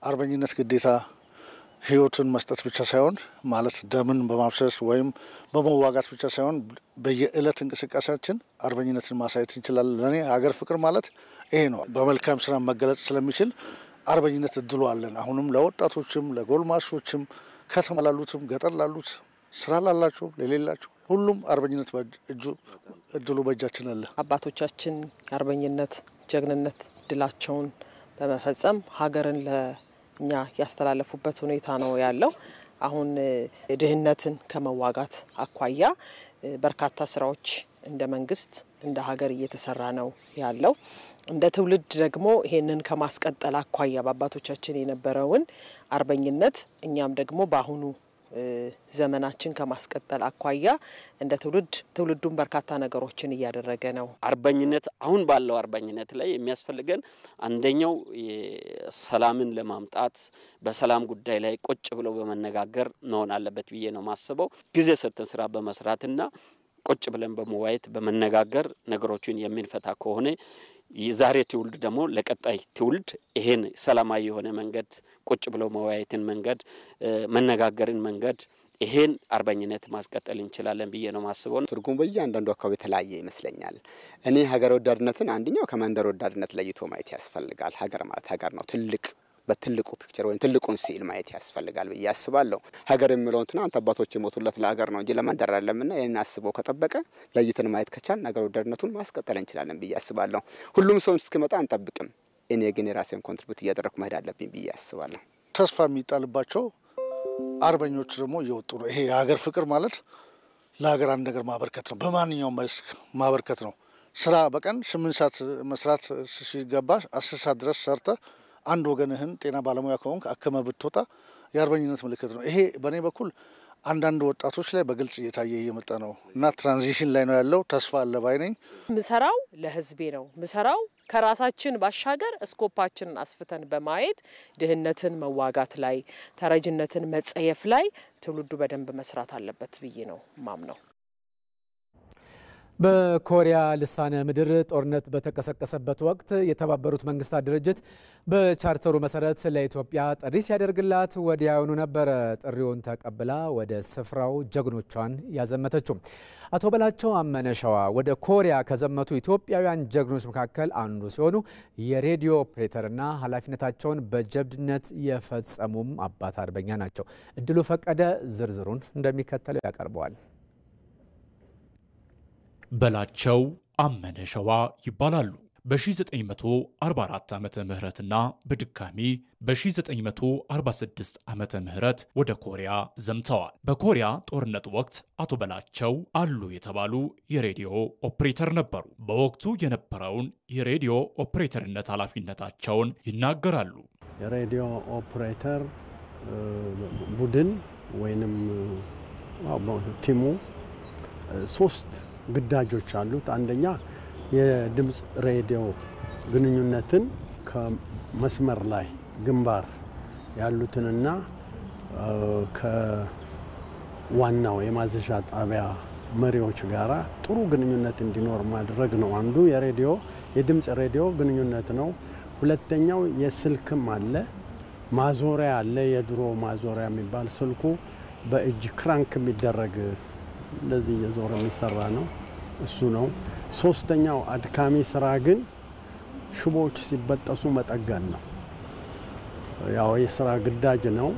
አርበኝነት ግዴታ ህይወትን መስጠት ብቻ ሳይሆን ማለት ደምን በማፍሰስ ወይም በመዋጋት ብቻ ሳይሆን በየዕለት እንቅስቃሴያችን አርበኝነትን ማሳየት እንችላለን። ለኔ ሀገር ፍቅር ማለት ይሄ ነው። በመልካም ስራ መገለጽ ስለሚችል አርበኝነት እድሉ አለን። አሁንም ለወጣቶችም፣ ለጎልማሶችም፣ ከተማ ላሉትም፣ ገጠር ላሉት፣ ስራ ላላቸው፣ ለሌላቸው ሁሉም አርበኝነት እድሉ በእጃችን አለ። አባቶቻችን የአርበኝነት ጀግንነት ድላቸውን በመፈጸም ሀገርን እኛ ያስተላለፉበት ሁኔታ ነው ያለው። አሁን ድህነትን ከመዋጋት አኳያ በርካታ ስራዎች እንደ መንግስት እንደ ሀገር እየተሰራ ነው ያለው። እንደ ትውልድ ደግሞ ይሄንን ከማስቀጠል አኳያ በአባቶቻችን የነበረውን አርበኝነት እኛም ደግሞ በአሁኑ ዘመናችን ከማስቀጠል አኳያ እንደ ትውልዱን በርካታ ነገሮችን እያደረገ ነው። አርበኝነት አሁን ባለው አርበኝነት ላይ የሚያስፈልገን አንደኛው ሰላምን ለማምጣት በሰላም ጉዳይ ላይ ቁጭ ብለው በመነጋገር መሆን አለበት ብዬ ነው ማስበው። ጊዜ ሰጥተን ስራ በመስራትና ቁጭ ብለን በመዋየት በመነጋገር ነገሮችን የሚንፈታ ከሆነ የዛሬ ትውልድ ደግሞ ለቀጣይ ትውልድ ይሄን ሰላማዊ የሆነ መንገድ ቁጭ ብለው መዋየትን መንገድ መነጋገርን መንገድ ይሄን አርበኝነት ማስቀጠል እንችላለን ብዬ ነው ማስበው። ትርጉሙ በእያንዳንዱ አካባቢ ተለያየ ይመስለኛል። እኔ ሀገር ወዳድነትን አንደኛው ከመንደር ወዳድነት ለይቶ ማየት ያስፈልጋል። ሀገር ማለት ሀገር ነው። በትልቁ ፒክቸር ወይ ትልቁን ሲል ማየት ያስፈልጋል ብዬ አስባለሁ። ሀገር የሚለውን ትናንት አባቶች የሞቱለት ለሀገር ነው እንጂ ለመንደር አይደለምና ይሄን አስበው ከጠበቀ ለይተን ማየት ከቻልን ሀገር ወዳድነቱን ማስቀጠል እንችላለን ብዬ አስባለሁ። ሁሉም ሰው እስኪመጣ አንጠብቅም። እኔ ግን የራሴን ኮንትሪቢዩት እያደረኩ መሄድ አለብኝ ብዬ አስባለሁ። ተስፋ የሚጣልባቸው አርበኞች ደግሞ እየወጡ ነው። ይሄ የሀገር ፍቅር ማለት ለሀገር አንድ ነገር ማበርከት ነው። በማንኛውም መስክ ማበርከት ነው። ስራ በቀን 8 ሰዓት መስራት ሲገባ 10 ሰዓት ድረስ ሰርተ አንድ ወገንህን ጤና ባለሙያ ከሆንክ አከመ ብትወጣ የአርበኝነት ምልክት ነው። ይሄ በእኔ በኩል አንዳንድ ወጣቶች ላይ በግልጽ እየታየ እየመጣ ነው እና ትራንዚሽን ላይ ነው ያለው። ተስፋ አለ ባይ ነኝ። ምሰራው ለህዝቤ ነው። ምሰራው ከራሳችን ባሻገር እስኮፓችንን አስፍተን በማየት ድህነትን መዋጋት ላይ ተረጅነትን መጸየፍ ላይ ትውልዱ በደንብ መስራት አለበት ብዬ ነው ማምነው። በኮሪያ ልሳነ ምድር ጦርነት በተቀሰቀሰበት ወቅት የተባበሩት መንግስታት ድርጅት በቻርተሩ መሰረት ለኢትዮጵያ ጥሪ ሲያደርግላት ወዲያውኑ ነበር ጥሪውን ተቀብላ ወደ ስፍራው ጀግኖቿን ያዘመተችው። አቶ በላቸው አመነሸዋ ወደ ኮሪያ ከዘመቱ ኢትዮጵያውያን ጀግኖች መካከል አንዱ ሲሆኑ የሬዲዮ ኦፕሬተርና ኃላፊነታቸውን በጀብድነት የፈጸሙም አባት አርበኛ ናቸው። እድሉ ፈቀደ ዝርዝሩን እንደሚከተለው ያቀርበዋል። በላቸው አመነሸዋ ይባላሉ። በ1944 ዓመተ ምህረትና በድጋሚ በ1946 ዓመተ ምህረት ወደ ኮሪያ ዘምተዋል። በኮሪያ ጦርነት ወቅት አቶ በላቸው አሉ የተባሉ የሬዲዮ ኦፕሬተር ነበሩ። በወቅቱ የነበረውን የሬዲዮ ኦፕሬተርነት ኃላፊነታቸውን ይናገራሉ። የሬዲዮ ኦፕሬተር ቡድን ወይንም ቲሙ 3 ግዳጆች አሉት። አንደኛ የድምጽ ሬዲዮ ግንኙነትን ከመስመር ላይ ግንባር ያሉትንና ከዋናው የማዘዣ ጣቢያ መሪዎች ጋራ ጥሩ ግንኙነት እንዲኖር ማድረግ ነው። አንዱ የድምጽ ሬዲዮ ግንኙነት ነው። ሁለተኛው የስልክም አለ፣ ማዞሪያ አለ። የድሮ ማዞሪያ የሚባል ስልኩ በእጅ ክራንክ የሚደረግ እንደዚህ የዞረ የሚሰራ ነው። እሱ ነው። ሶስተኛው አድካሚ ስራ ግን ሽቦዎች ሲበጠሱ መጠገን ነው። ያው የሥራ ግዳጅ ነው።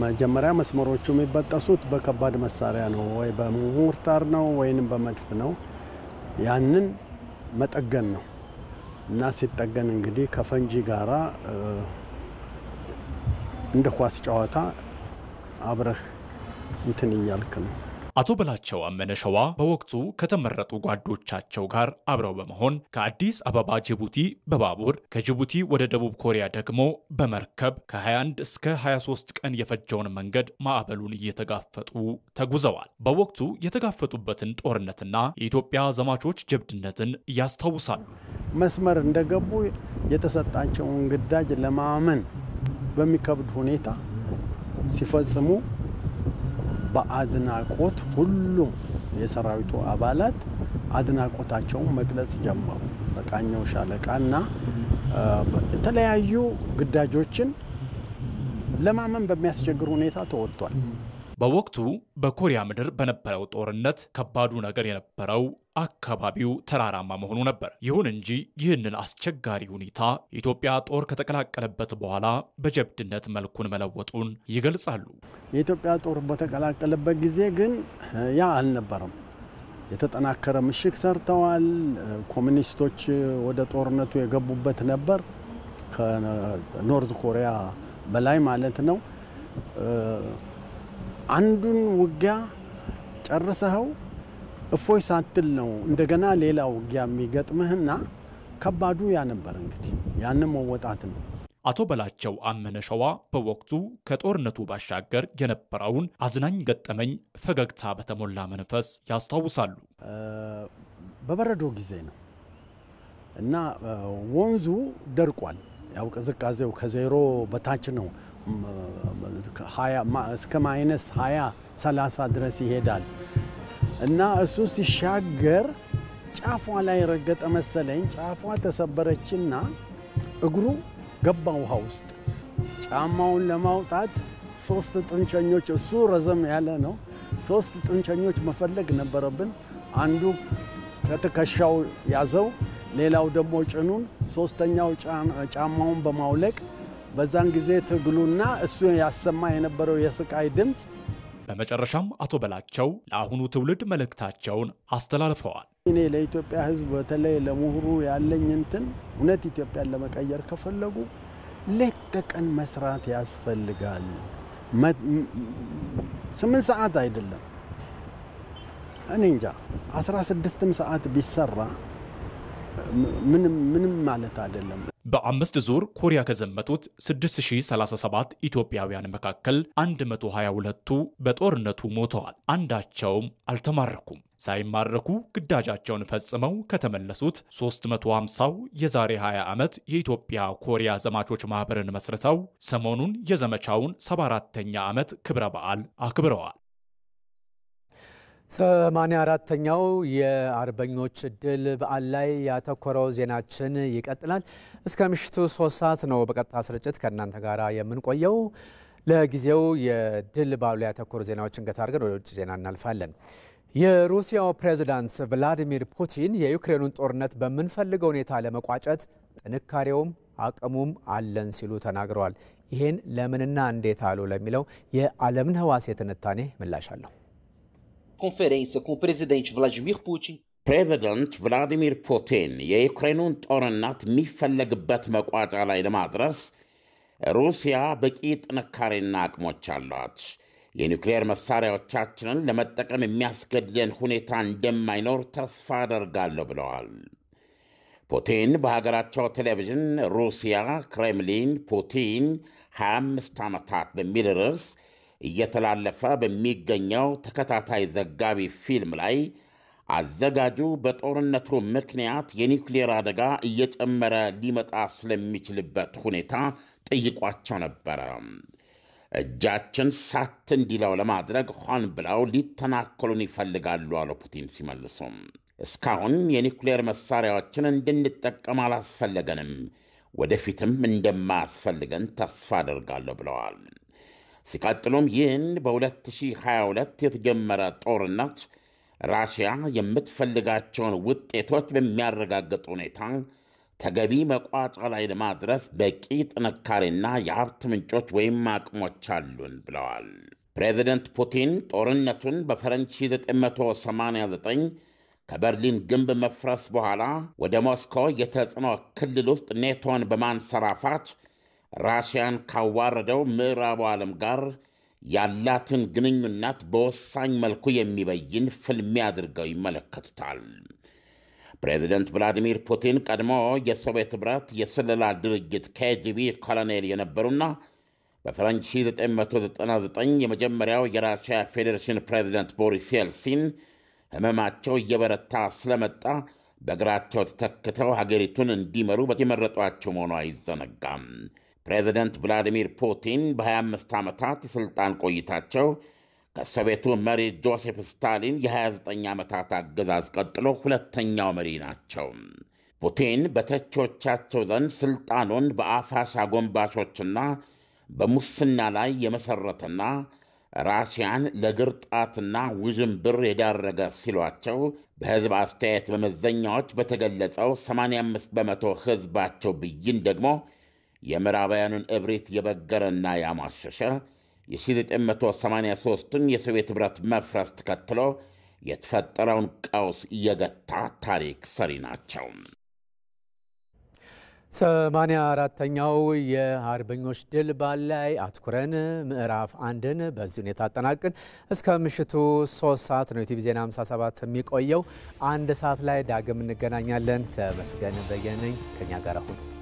መጀመሪያ መስመሮቹ የሚበጠሱት በከባድ መሳሪያ ነው፣ ወይ በሞርታር ነው ወይንም በመድፍ ነው። ያንን መጠገን ነው እና ሲጠገን እንግዲህ ከፈንጂ ጋራ እንደ ኳስ ጨዋታ አብረህ እንትን እያልክ ነው። አቶ በላቸው አመነ ሸዋ በወቅቱ ከተመረጡ ጓዶቻቸው ጋር አብረው በመሆን ከአዲስ አበባ ጅቡቲ በባቡር ከጅቡቲ ወደ ደቡብ ኮሪያ ደግሞ በመርከብ ከ21 እስከ 23 ቀን የፈጀውን መንገድ ማዕበሉን እየተጋፈጡ ተጉዘዋል። በወቅቱ የተጋፈጡበትን ጦርነትና የኢትዮጵያ ዘማቾች ጀብድነትን ያስታውሳሉ። መስመር እንደገቡ የተሰጣቸውን ግዳጅ ለማመን በሚከብድ ሁኔታ ሲፈጽሙ በአድናቆት ሁሉም የሰራዊቱ አባላት አድናቆታቸውን መግለጽ ጀመሩ። በቃኘው ሻለቃና የተለያዩ ግዳጆችን ለማመን በሚያስቸግር ሁኔታ ተወጥቷል። በወቅቱ በኮሪያ ምድር በነበረው ጦርነት ከባዱ ነገር የነበረው አካባቢው ተራራማ መሆኑ ነበር። ይሁን እንጂ ይህንን አስቸጋሪ ሁኔታ የኢትዮጵያ ጦር ከተቀላቀለበት በኋላ በጀብድነት መልኩን መለወጡን ይገልጻሉ። የኢትዮጵያ ጦር በተቀላቀለበት ጊዜ ግን ያ አልነበረም። የተጠናከረ ምሽግ ሰርተዋል። ኮሙኒስቶች ወደ ጦርነቱ የገቡበት ነበር፣ ከኖርዝ ኮሪያ በላይ ማለት ነው። አንዱን ውጊያ ጨርሰው እፎይ ሳትል ነው እንደገና ሌላ ውጊያ የሚገጥምህና ከባዱ ያ ነበር። እንግዲህ ያንን መወጣት ነው። አቶ በላቸው አመነ ሸዋ በወቅቱ ከጦርነቱ ባሻገር የነበረውን አዝናኝ ገጠመኝ ፈገግታ በተሞላ መንፈስ ያስታውሳሉ። በበረዶ ጊዜ ነው እና ወንዙ ደርቋል። ያው ቅዝቃዜው ከዜሮ በታች ነው። እስከ ማይነስ 20-30 ድረስ ይሄዳል እና እሱ ሲሻገር ጫፏ ላይ ረገጠ መሰለኝ። ጫፏ ተሰበረችና እግሩ ገባ ውሃ ውስጥ። ጫማውን ለማውጣት 3 ጥንቸኞች፣ እሱ ረዘም ያለ ነው፣ 3 ጥንቸኞች መፈለግ ነበረብን። አንዱ ከትከሻው ያዘው፣ ሌላው ደግሞ ጭኑን፣ ሶስተኛው ጫማውን በማውለቅ በዛን ጊዜ ትግሉና እሱ ያሰማ የነበረው የስቃይ ድምጽ። በመጨረሻም አቶ በላቸው ለአሁኑ ትውልድ መልእክታቸውን አስተላልፈዋል። እኔ ለኢትዮጵያ ሕዝብ በተለይ ለምሁሩ ያለኝ እንትን እውነት ኢትዮጵያን ለመቀየር ከፈለጉ ሌት ተቀን መስራት ያስፈልጋል። 8 ሰዓት አይደለም፣ እኔ እንጃ 16 ሰዓት ቢሰራ ምንም ማለት አይደለም። በ5 ዙር ኮሪያ ከዘመቱት 6037 ኢትዮጵያውያን መካከል 122ቱ በጦርነቱ ሞተዋል። አንዳቸውም አልተማረኩም። ሳይማረኩ ግዳጃቸውን ፈጽመው ከተመለሱት 350ው የዛሬ 20 ዓመት የኢትዮጵያ ኮሪያ ዘማቾች ማህበርን መስርተው ሰሞኑን የዘመቻውን 74ኛ ዓመት ክብረ በዓል አክብረዋል። 84ኛው የአርበኞች ድል በዓል ላይ ያተኮረው ዜናችን ይቀጥላል። እስከ ምሽቱ 3 ሰዓት ነው በቀጥታ ስርጭት ከእናንተ ጋር የምንቆየው። ለጊዜው የድል በዓሉ ያተኮሩ ዜናዎችን ገታ አድርገን ወደ ውጭ ዜና እናልፋለን። የሩሲያው ፕሬዝዳንት ቭላዲሚር ፑቲን የዩክሬኑን ጦርነት በምንፈልገው ሁኔታ ለመቋጨት ጥንካሬውም አቅሙም አለን ሲሉ ተናግረዋል። ይህን ለምንና እንዴት አሉ ለሚለው የዓለምን ህዋሴ ትንታኔ ምላሽ አለው። conferência com o presidente Vladimir Putin. ፕሬዚደንት ቭላዲሚር ፑቲን የዩክሬኑን ጦርነት የሚፈለግበት መቋጫ ላይ ለማድረስ ሩሲያ በቂ ጥንካሬና አቅሞች አሏት፣ የኒውክሌር መሳሪያዎቻችንን ለመጠቀም የሚያስገድደን ሁኔታ እንደማይኖር ተስፋ አደርጋለሁ ብለዋል። ፑቲን በሀገራቸው ቴሌቪዥን ሩሲያ ክሬምሊን ፑቲን 25 ዓመታት በሚል ርዕስ እየተላለፈ በሚገኘው ተከታታይ ዘጋቢ ፊልም ላይ አዘጋጁ በጦርነቱ ምክንያት የኒውክሌር አደጋ እየጨመረ ሊመጣ ስለሚችልበት ሁኔታ ጠይቋቸው ነበረ። እጃችን ሳት እንዲለው ለማድረግ ሆን ብለው ሊተናኮሉን ይፈልጋሉ አሉ ፑቲን ሲመልሱ። እስካሁን የኒውክሌር መሳሪያዎችን እንድንጠቀም አላስፈለገንም፣ ወደፊትም እንደማያስፈልገን ተስፋ አደርጋለሁ ብለዋል። ሲቀጥሉም ይህን በ2022 የተጀመረ ጦርነት ራሽያ የምትፈልጋቸውን ውጤቶች በሚያረጋግጥ ሁኔታ ተገቢ መቋጫ ላይ ለማድረስ በቂ ጥንካሬና የሀብት ምንጮች ወይም አቅሞች አሉን ብለዋል። ፕሬዚደንት ፑቲን ጦርነቱን በፈረንጅ 1989 ከበርሊን ግንብ መፍረስ በኋላ ወደ ሞስኮ የተጽዕኖ ክልል ውስጥ ኔቶን በማንሰራፋት ራሽያን ካዋረደው ምዕራቡ ዓለም ጋር ያላትን ግንኙነት በወሳኝ መልኩ የሚበይን ፍልሚያ አድርገው ይመለከቱታል። ፕሬዚደንት ቭላዲሚር ፑቲን ቀድሞ የሶቪየት ኅብረት የስለላ ድርጅት KGB ኮሎኔል የነበሩና በፈረንጅ 1999 የመጀመሪያው የራሽያ ፌዴሬሽን ፕሬዚደንት ቦሪስ የልሲን ሕመማቸው እየበረታ ስለመጣ በእግራቸው ተተክተው ሀገሪቱን እንዲመሩ የመረጧቸው መሆኑ አይዘነጋም። ፕሬዚደንት ቭላዲሚር ፑቲን በ25 ዓመታት የሥልጣን ቆይታቸው ከሶቪየቱ መሪ ጆሴፍ ስታሊን የ29 ዓመታት አገዛዝ ቀጥሎ ሁለተኛው መሪ ናቸው። ፑቲን በተቾቻቸው ዘንድ ሥልጣኑን በአፋሽ አጎንባሾችና በሙስና ላይ የመሠረተና ራሽያን ለግርጣትና ውዥንብር የዳረገ ሲሏቸው በሕዝብ አስተያየት መመዘኛዎች በተገለጸው 85 በመቶ ሕዝባቸው ብይን ደግሞ የምዕራባውያኑን እብሪት የበገረና ያሟሸሸ የ1983ን የሶቪየት ኅብረት መፍረስ ተከትሎ የተፈጠረውን ቀውስ እየገታ ታሪክ ሰሪ ናቸው። 84ኛው የአርበኞች ድል በዓል ላይ አትኩረን ምዕራፍ 1ን በዚህ ሁኔታ አጠናቅን እስከ ምሽቱ 3 ሰዓት ነው የቲቪ ዜና 57 የሚቆየው። 1 ሰዓት ላይ ዳግም እንገናኛለን። ተመስገን በየነ ነኝ። ከኛ ጋር ሁኑ።